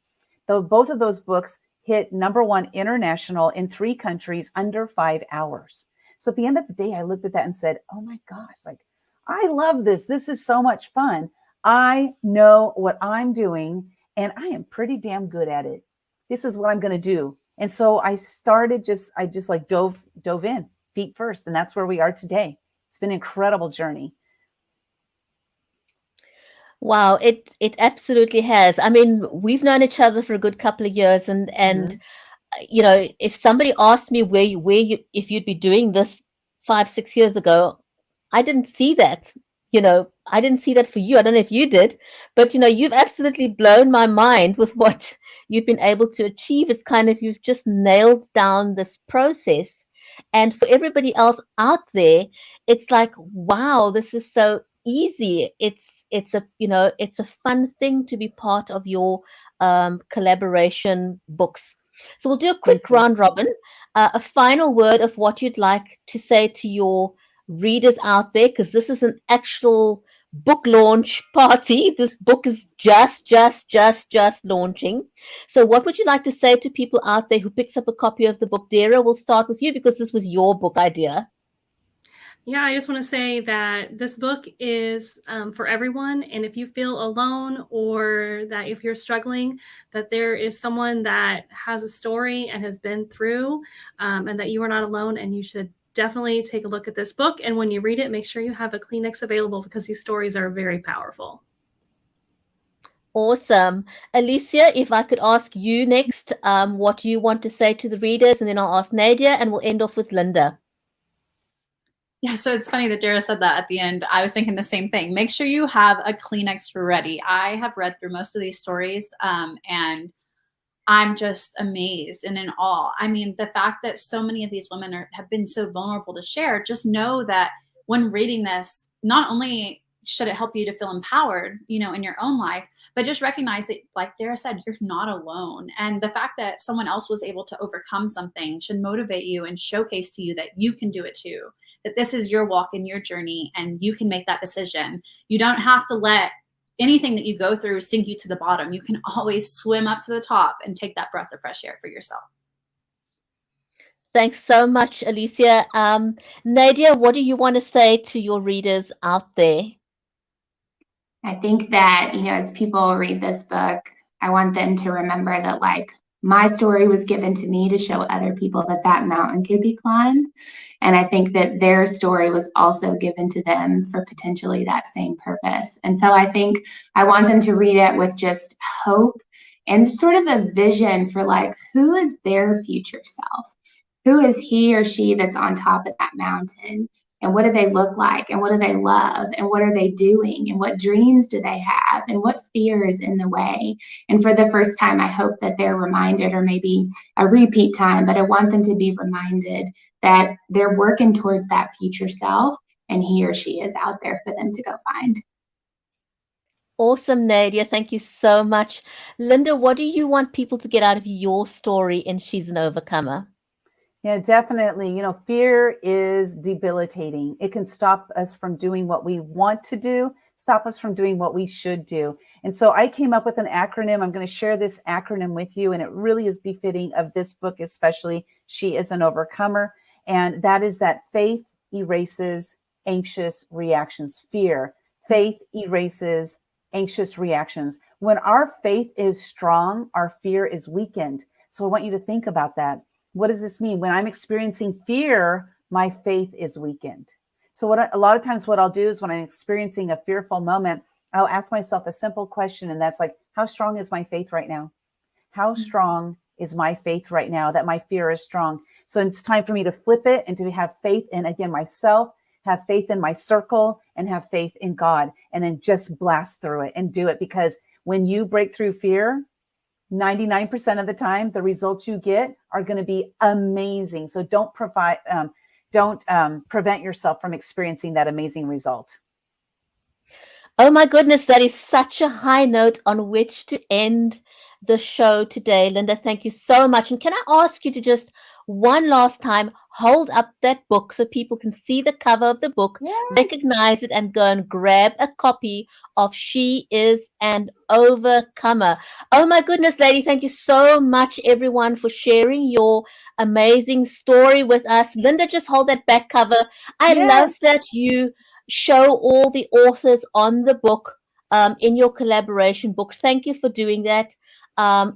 Speaker 6: Though both of those books hit #1 international in 3 countries under 5 hours. So at the end of the day, I looked at that and said, oh my gosh, like, I love this. This is so much fun. I know what I'm doing and I am pretty damn good at it. This is what I'm going to do. And so I just like dove in feet first. And that's where we are today. It's been an incredible journey.
Speaker 1: Wow, it absolutely has. I mean, we've known each other for a good couple of years, and if somebody asked me if you'd be doing this 5-6 years ago, I didn't see that. I didn't see that for you. I don't know if you did, but you've absolutely blown my mind with what you've been able to achieve. It's kind of you've just nailed down this process, and for everybody else out there, it's like, wow, this is so easy. It's a fun thing to be part of your collaboration books. So we'll do a quick round robin, a final word of what you'd like to say to your readers out there, because this is an actual book launch party. This book is just launching. So what would you like to say to people out there who picks up a copy of the book? Dara, we'll start with you because this was your book idea.
Speaker 7: Yeah, I just want to say that this book is for everyone. And if you feel alone or that if you're struggling, that there is someone that has a story and has been through and that you are not alone, and you should definitely take a look at this book. And when you read it, make sure you have a Kleenex available because these stories are very powerful.
Speaker 1: Awesome. Alicia, if I could ask you next what you want to say to the readers, and then I'll ask Nadia, and we'll end off with Lynda.
Speaker 8: Yeah, so it's funny that Dara said that at the end. I was thinking the same thing. Make sure you have a Kleenex ready. I have read through most of these stories and I'm just amazed and in awe. I mean, the fact that so many of these women have been so vulnerable to share, just know that when reading this, not only should it help you to feel empowered, you know, in your own life, but just recognize that, like Dara said, you're not alone. And the fact that someone else was able to overcome something should motivate you and showcase to you that you can do it too, that this is your walk and your journey, and you can make that decision. You don't have to let anything that you go through sink you to the bottom. You can always swim up to the top and take that breath of fresh air for yourself.
Speaker 1: Thanks so much, Alicia. Nadia, what do you want to say to your readers out there?
Speaker 9: I think that, you know, as people read this book, I want them to remember that, like, my story was given to me to show other people that that mountain could be climbed. And I think that their story was also given to them for potentially that same purpose. And so I think I want them to read it with just hope and sort of a vision for, like, who is their future self? Who is he or she that's on top of that mountain? And what do they look like? And what do they love? And what are they doing? And what dreams do they have? And what fear is in the way? And for the first time, I hope that they're reminded, or maybe a repeat time, but I want them to be reminded that they're working towards that future self, and he or she is out there for them to go find.
Speaker 1: Awesome, Nadia. Thank you so much. Lynda, what do you want people to get out of your story in She's an Overcomer?
Speaker 6: Yeah, definitely. You know, fear is debilitating. It can stop us from doing what we want to do, stop us from doing what we should do. And so I came up with an acronym. I'm going to share this acronym with you, and it really is befitting of this book, especially She is an Overcomer. And that is that faith erases anxious reactions. Fear. Faith erases anxious reactions. When our faith is strong, our fear is weakened. So I want you to think about that. What does this mean? When I'm experiencing fear, my faith is weakened. So a lot of times what I'll do is when I'm experiencing a fearful moment, I'll ask myself a simple question. And that's like, how strong is my faith right now? How strong is my faith right now that my fear is strong? So it's time for me to flip it and to have faith in, again, myself, have faith in my circle, and have faith in God, and then just blast through it and do it. Because when you break through fear, 99% of the time, the results you get are going to be amazing. So don't prevent yourself from experiencing that amazing result.
Speaker 1: Oh my goodness, that is such a high note on which to end the show today. Lynda, thank you so much. And can I ask you to just one last time hold up that book so people can see the cover of the book, recognize it, and go and grab a copy of She is an Overcomer. Oh my goodness, lady, thank you so much, everyone, for sharing your amazing story with us. Lynda, just hold that back cover. I love that you show all the authors on the book in your collaboration book. Thank you for doing that.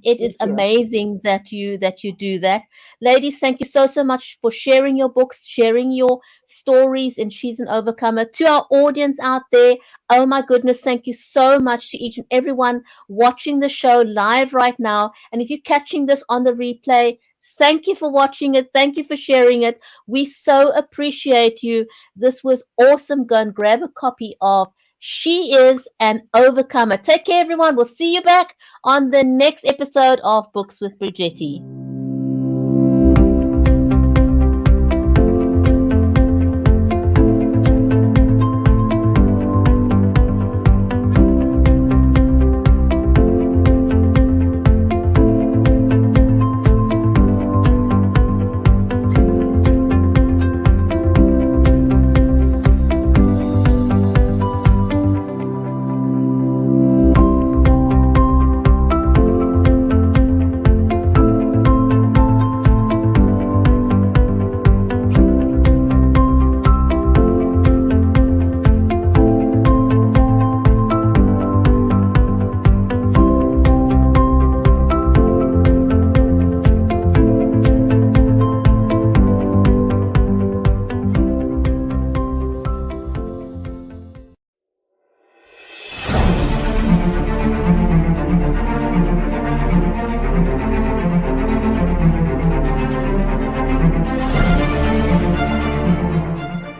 Speaker 1: It is amazing that you do that. Ladies, thank you so much for sharing your books, sharing your stories in She's an Overcomer. To our audience out there, oh my goodness, thank you so much to each and everyone watching the show live right now. And if you're catching this on the replay, thank you for watching it. Thank you for sharing it. We so appreciate you. This was awesome. Go and grab a copy of She is an Overcomer. Take care, everyone. We'll see you back on the next episode of Books with Bridgetti.